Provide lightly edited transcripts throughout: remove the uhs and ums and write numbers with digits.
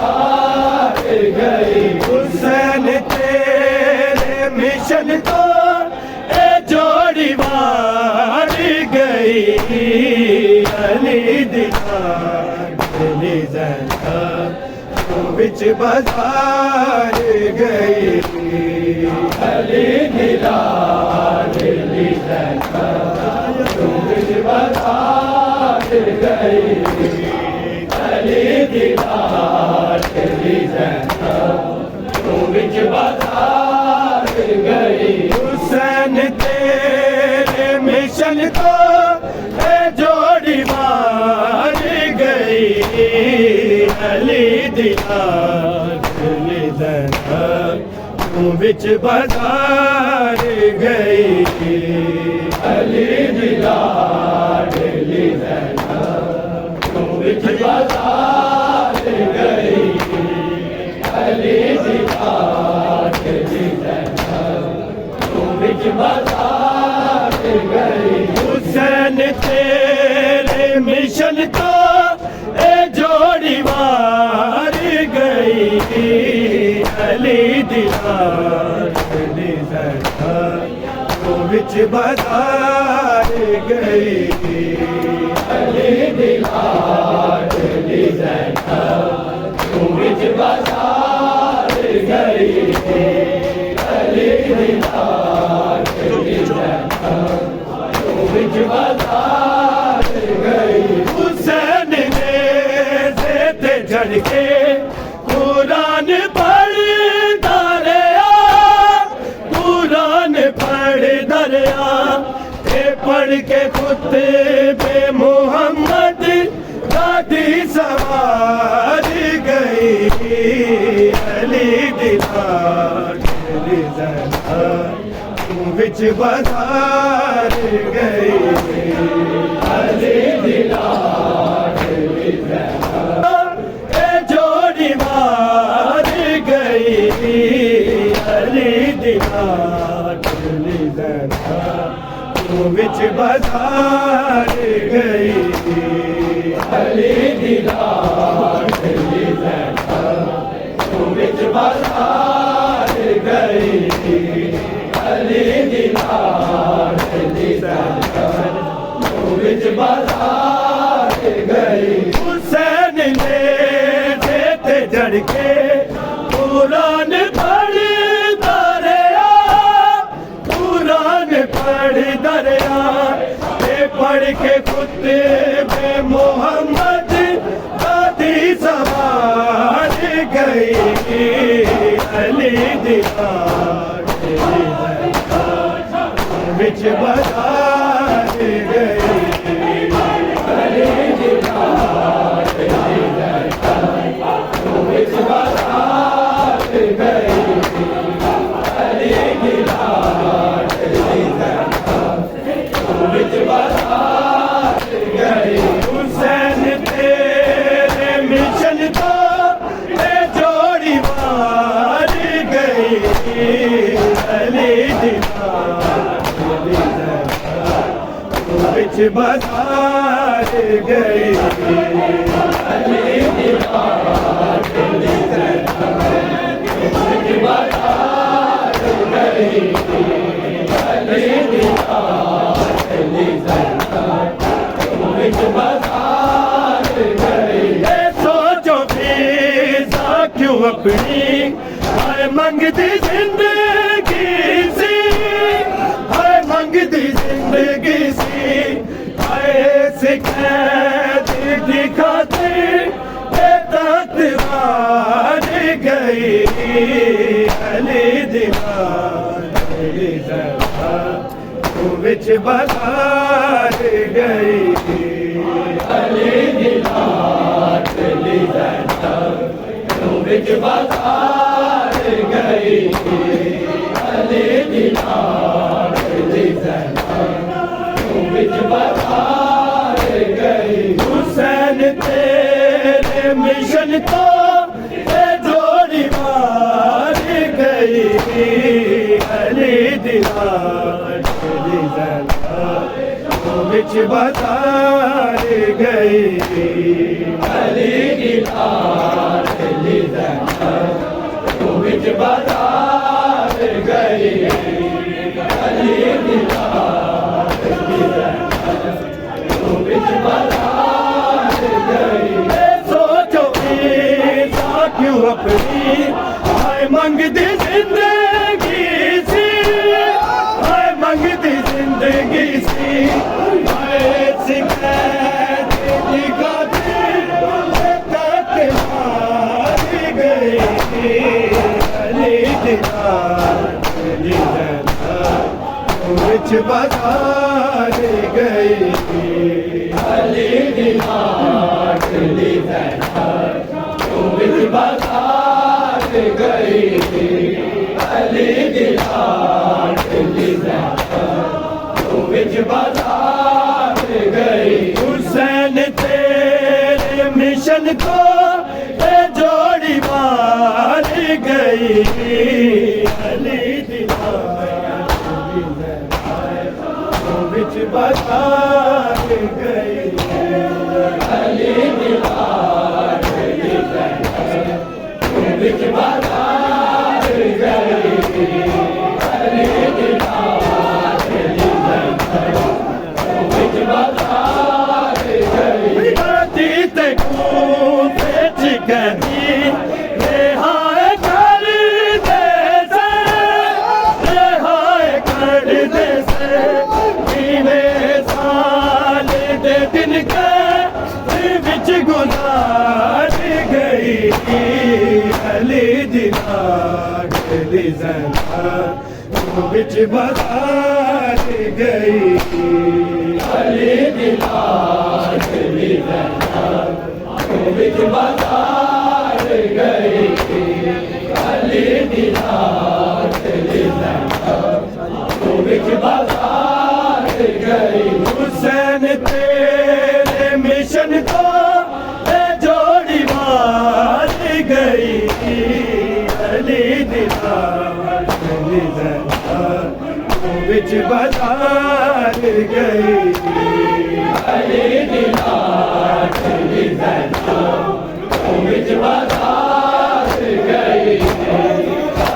بازار گئی حسین تیرے مشن کو اے جوڑی مار گئی علی دیدار علی زینب بچ بازار گئی علی دیدار علی زینب بچ بازار گئی علی دیدار علی زینب بچ بازار گئی حسین تیرے مشن کو اے جوڑی مار گئی علی دیدار علی زینب بچ بازار گئی علی دیدار علی زینب بچ بازار گئی علی دیدار علی زینب بچ بازار گئی حسین تیرے مشن کو اے جوڑی مار گئی علی دیدار علی زینب بچ بازار گئی علی دیدار علی زینب بچ بازار گئی علی دیدار علی زینب بچ بازار گئی حسین نے زیت جھڑ کے قرآن پڑھ دریا قرآن پڑھ دریا پڑھ کے خطبہ محمد دادی سوار گئی علی دیدار علی زینب بچ بازار گئی علی دیدار علی زینب اے جوڑی مار گئی علی دیدار علی زینب بچ بازار گئی علی دیدار علی زینب بچ بازار گئی علی دیدار علی زینب بچ بازار گئی حسین نے زیت جڑ کے قرآن پڑھ دریا قرآن پڑھ دریا پڑھ کے خطبہ محمد دادی سوار گئی علی دیدار علی زینب بچ بازار گئی علی دیدار علی زینب بچ بازار گئی علی دیدار علی زینب بچ بازار گئی حسین تیرے مشن کو اے جوڑی مار گئی علی دیدار علی زینب بچ بازار گئی علی دیدار علی زینب بچ بازار گئی علی دیدار علی زینب بچ بازار گئی سوچو فیضا کیوں اپنی ہائے منگتی زندگی سی ہائے منگتی زندگی سی ہائے سکھیت دکھاتے تاتوار گئی علی دیدار علی زینب بچ بازار گئی علی دیدار علی زینب بچ بازار گئی علی دیدار علی زینب بچ بازار گئی حسین تیرے مشن کو اے جوڑی مار گئی علی دیدار علی زینب بچ بازار گئی علی دیدار علی وچ بازار گئی علی دی لال وچ بازار گئی سوچو ایسا کیوں اپنی آئے منگتی زندگی سی آئے منگتی زندگی سی آئے سکھائے دی خاطر تک ماری گئی علی دی لال وچ بازار گئی علی دی لال وچ بازار گئی علی دی لال وچ بازار گئی حسین تیرے مشن کو جوڑی مار گئی علی دی لال وچ بازار گئی علی دی لال وچ بازار گئی علی دی لال وچ بازار گئی راتی تے کوفے چ گئی رہائے کر دے سے رہائے کر دے سے سال دے دن کے وچ گزار گئی علی دی لال وچ بازار گئی علی دی لال وچ بازار گئی علی دی لال وچ بازار گئی حسین تیرے مشن کو جوڑی مار گئی علی دی لال وچ بازار گئی علی دی لال وچ بازار گئی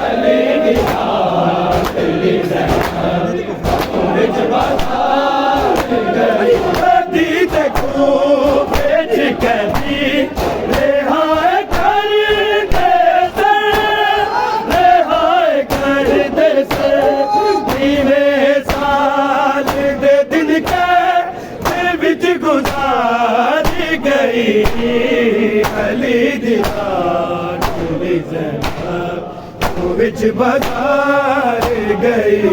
علی دی لال وچ بازار گئی راتی تے کوفے چ گئی رہائے کر دے سے رہائے کر دے سے سال دے دن کے وچ گزار گئی علی دی لال وچ بازار گئی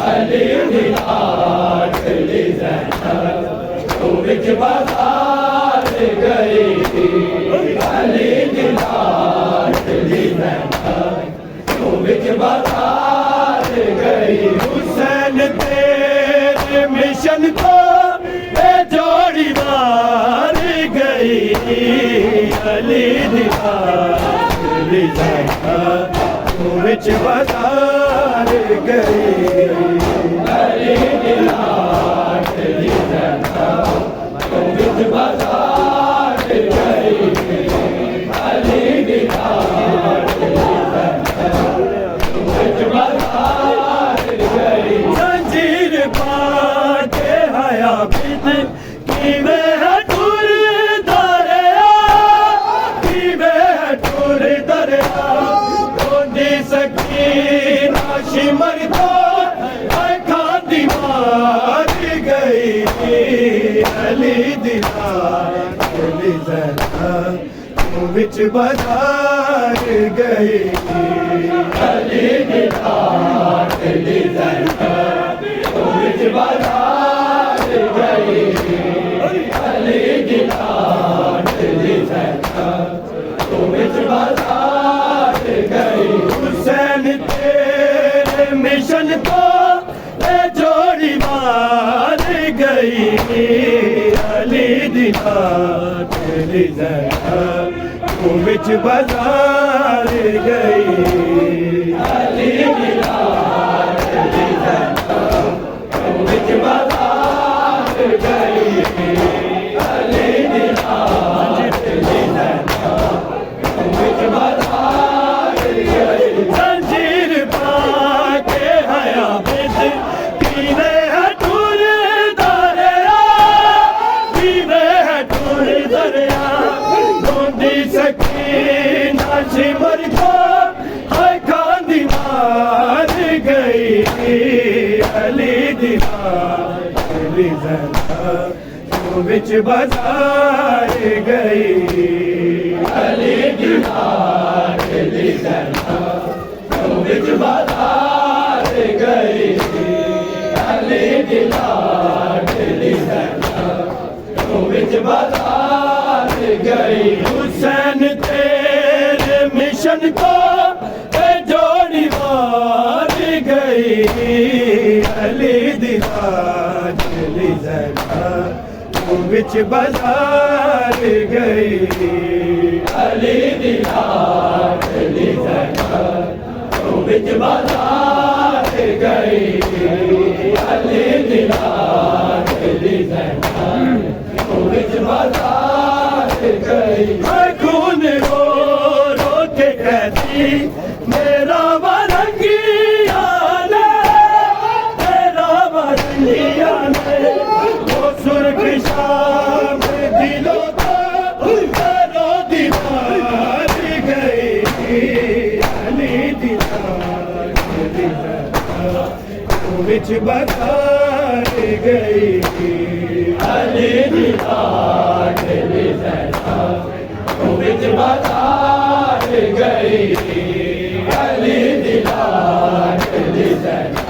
علی دی لال وچ بازار گئی علی دی لال وچ بازار گئی حسین تیرے مشن کو جوڑی مار گئی علی دی لال وچ بازار گئی علی دی لال وچ بازار گئی علی دی لال وچ بازار گئی زنجیر پا کے حیا بت کیویں ہے ٹور دریا کیویں ہے ٹور دریا روندی سکینہ شمر کو کھاندی مار گئی علی دی لال وچ بازار گئی علی دی لال وچ بازار گئی علی دی لال وچ بازار گئی حسین تیرے مشن کو جوڑی مار گئی علی دی لال وچ بازار گئی علی دی لال وچ بازار گئی علی دی لال علی دی لاڈلی زینب وچ بازار گئی علی دی لاڈلی زینب وچ بازار گئی علی دی لاڈلی زینب وچ بازار گئی حسین تیرے مشن کو جوڑی مار گئی علی دی لاڈلی زینب وچ بازار گئی علی دی لاڈلی زینب وچ بازار گئی علی دی لاڈلی زینب وچ بازار گئی خون رو رو کے کہتی میرا ورنگیا نے میرا ورنگیا نے وہ سرخ شام دلوں کو کرو دیوار گئی علی دی لاڈلی زینب وچ بازار گئی علی دی لاڈلی زینب وچ بازار گئی علی دی لاڈلی زینب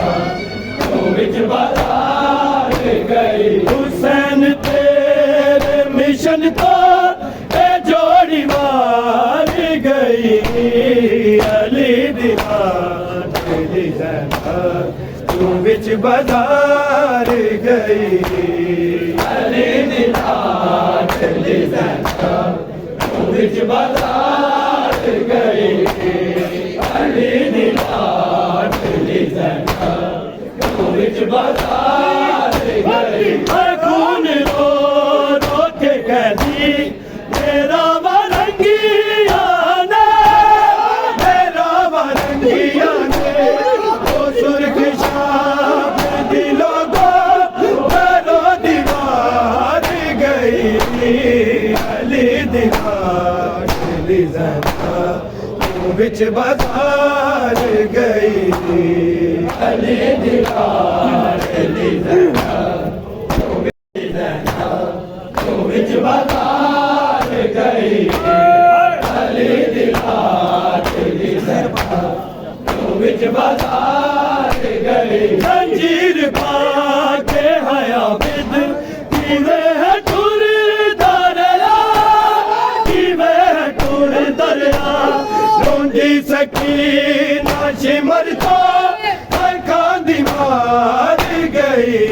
وچ بازار گئی حسین تیرے مشن کو جوڑی مار گئی علی دی لاڈلی زینب وچ بازار گئی علی دی لاڈلی زینب وچ بازار گئی علی دی لاڈلی زینب وچ بازار گئی خون رو رو کے کہتی میرا ورنگیا نے میرا ورنگیا نے وہ سرخ شام دلوں کو کرو دیوار گئی علی دی لاڈلی زینب وچ بازار گئی علی دی لاڈلی زینب وچ بازار گئی علی دی لاڈلی زینب وچ بازار گئی زنجیر پا کے حیا بد کیوے ہے ٹور دریا کیوے ہے ٹور دریا رونجی سکینہ شمر تو آنکھاں دی مار گئی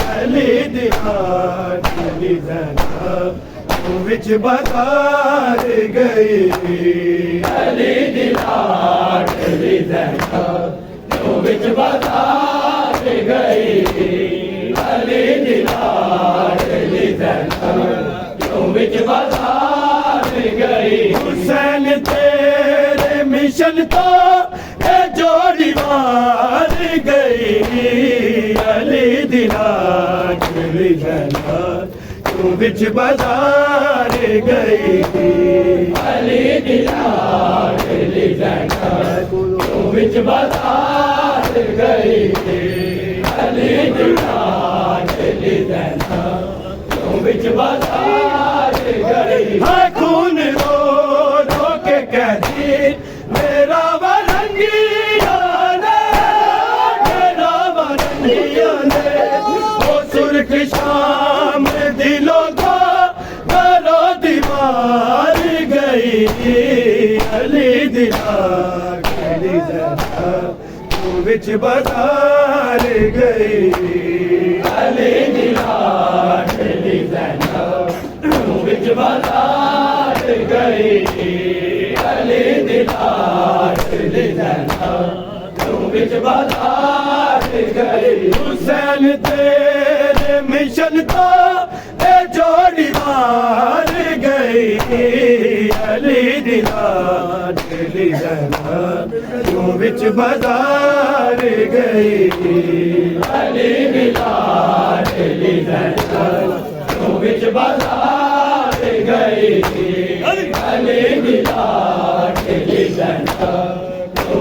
علی دی لاڈلی زینب وچ بازار گئی علی دی لاڈلی زینب وچ بازار گئی علی دی لاڈلی زینب وچ بازار گئی حسین تیرے مشن تو جوڑی مار گئی علی دی لاڈلی زینب وچ بازار گئی علی دی لاڈلی زینب وچ بازار گئی علی دی لاڈلی زینب وچ بازار گئی خون رو رو کے کہتی میرا ورنگیا نے میرا ورنگیا نے وہ سرخ شام دلوں کو کرو دیوار گئی علی دی لاڈلی زینب وچ بازار گئی علی دی لاڈلی زینب وچ بازار گئی علی دی لاڈلی زینب وچ بازار گئی حسین تیرے مشن تو جوڑی مار گئی علی دی لاڈلی زینب وچ بازار گئی علی دی لاڈلی زینب وچ بازار گئی علی دی لاڈلی زینب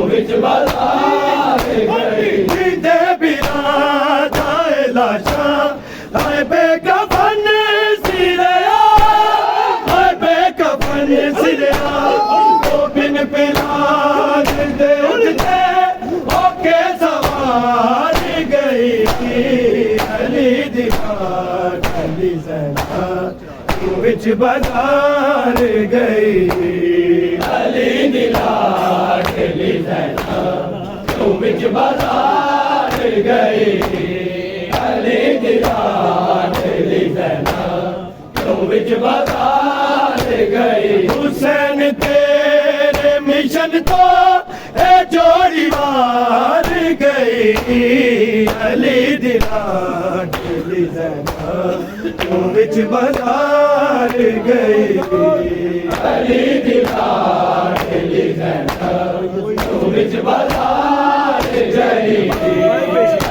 وچ بازار گئی بازار گئی علی دی لاڈ علی زینب کیوں وچ بازار گئی علی دی لاڈ علی زینب کیوں وچ بازار گئی علی دی لاڈ علی زینب کیوں وچ بازار گئی حسین تیرے مشن تو اے جوڑی مار گئی علی دی لاڈ علی زینب کیوں وچ بازار گئی علی دی لاڈ علی زینب کیوں وچ بازار گئی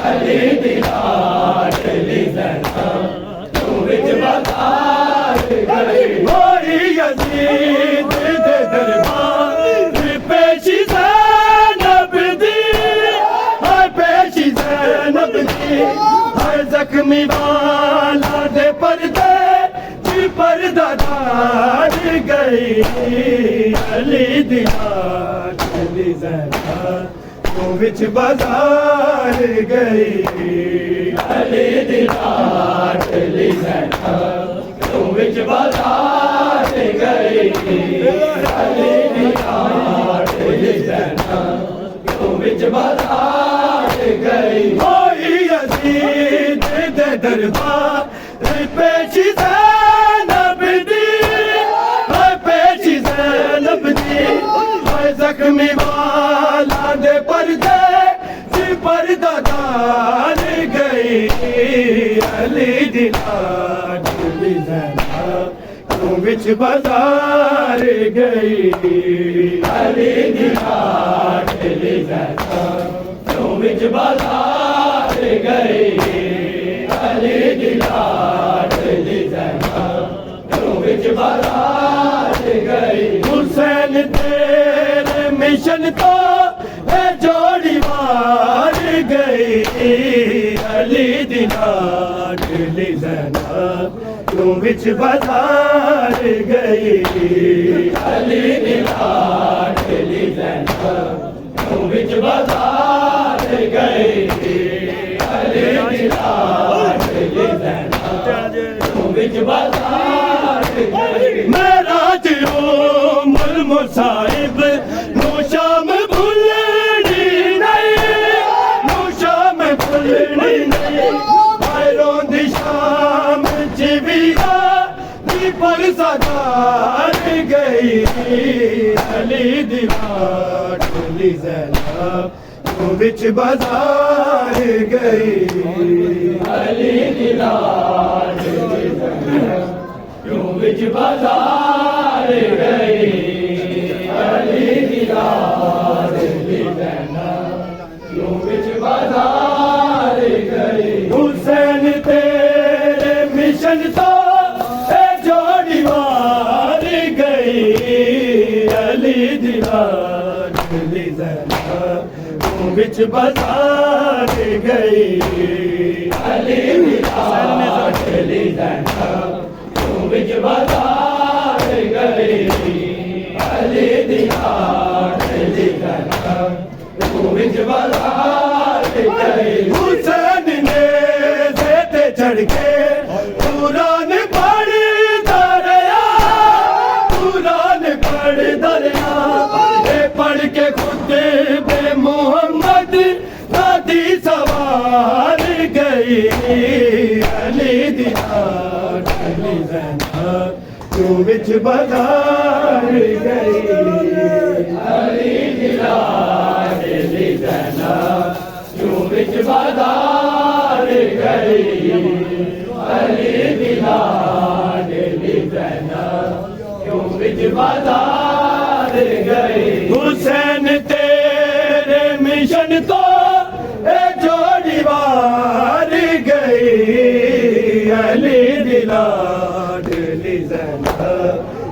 علی دی لاڈ علی زینب کیوں وچ بازار گئی ہوئی یزید دے دربار پیشی زینب دی ہائے پیشی زینب دی ہائے زخمی والا دے پردے جی پردہ دار گئی علی دی لاڈ علی زینب کیوں وچ بازار گئی علی دی لاڈ علی زینب کیوں وچ بازار گئی علی دی لاڈ علی زینب کیوں وچ بازار گئی ہوئی یزید دے دربار پیشی زینب دی ہائے پیشی زینب دی ہائے زخمی والا دے پردے جی پردہ دار گئی علی دی لاڈ علی زینب کیوں وچ بازار گئی علی دی لاڈ علی زینب کیوں وچ بازار گئی علی دی لاڈ علی زینب کیوں وچ بازار گئی حسین تیرے مشن تو اے جوڑی مار گئی علی دی لاڈ علی زینب کیوں وچ بازار گئی علی دی لاڈ علی زینب کیوں وچ بازار گئی علی دی لاڈ علی زینب کیوں وچ بازار گئی معراج ام المصائب نو شام بھولنی نہیں نو شام بھولنی نہیں ہائے روندی شام چویرا دی پر سدار گئی علی دی لاڈ علی زینب کیوں وچ بازار گئی علی دی لاڈ علی زینب کیوں وچ بازار گئی علی دی لاڈ علی زینب کیوں وچ بازار گئی حسین تیرے مشن تو اے جوڑی مار گئی علی دی لاڈ علی زینب کیوں وچ بازار گئی علی دی لاڈ علی زینب کیوں وچ بازار گئی علی دی لاڈ علی زینب کیوں وچ بازار گئی حسین نے زیتے چڑھ کے قرآن پڑھ دریا قرآن پڑھ دریا اے پڑھ کے خود بے محمد دادی سوار گئی علی دی لاڈ علی زینب کیوں وچ بازار گئی علی دی لاڈ علی زینب کیوں وچ بازار گئی علی دی لاڈ علی زینب کیوں وچ بازار گئی حسین تیرے مشن تو اے جوڑی مار گئی علی دی لاڈ علی زینب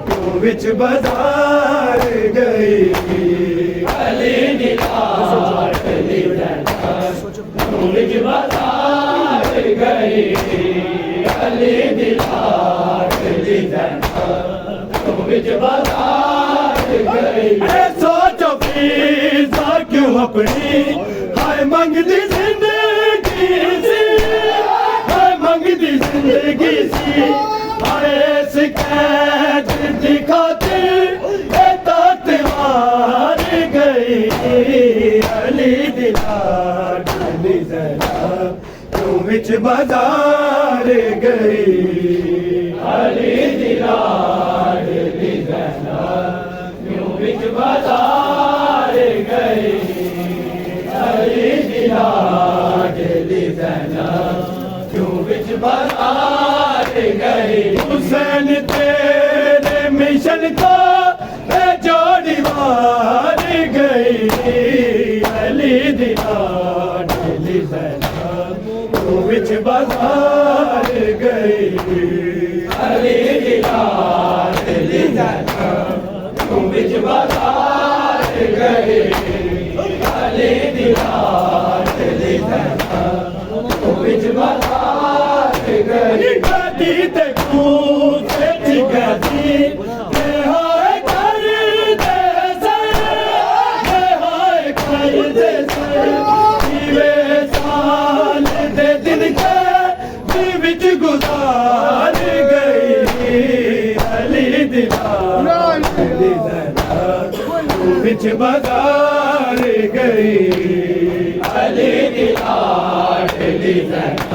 کیوں وچ بازار گئی علی دی لاڈ علی زینب کیوں وچ بازار گئی علی دی لاڈ علی زینب کیوں وچ بازار گئی اے سوچو فیضا کیوں اپنی ہائے منگدی علی زینب کیوں وچ بازار گئی علی دی لاڈلی زینب کیوں وچ بازار گئی علی دی لاڈلی زینب کیوں وچ بازار گئی حسین تیرے مشن کو جوڑی مار گئی علی دی لاڈلی زینب کیوں وچ بازار گئی علی دی لاڈلی زینب کیوں وچ بازار گئی علی دی لاڈلی زینب کیوں وچ بازار گئی گدی تے کوتے تے گدی گزار گئی علی دی لاڈلی زینب کیوں وچ بازار گئی علی دی لاڈلی زینب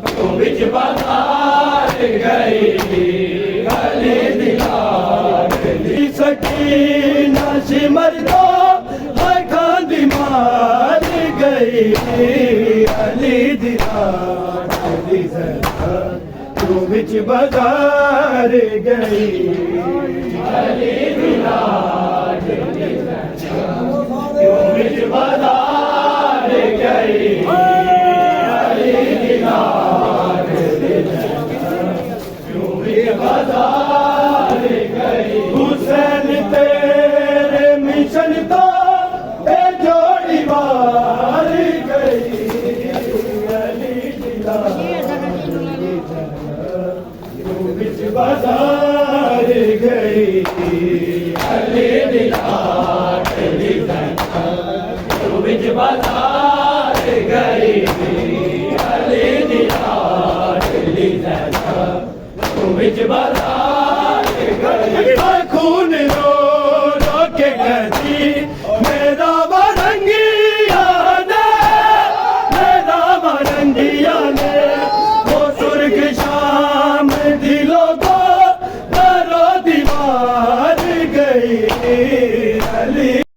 کیوں وچ بازار گئی علی دی لاڈلی سکینہ سمر کو آنکھاں دی مار گئی علی دی لاڈلی زینب کیوں وچ بازار گئی علی دی لاڈلی زینب کیوں وچ بازار گئی علی دی لاڈلی زینب کیوں وچ بازار گئی حسین تیرے مشن تو اے جوڑی مار گئی علی دی لاڈلی کیوں وچ بازار گئی علی دی لاڈلی زینب کیوں وچ بازار گئی علی دی لاڈلی زینب کیوں وچ بازار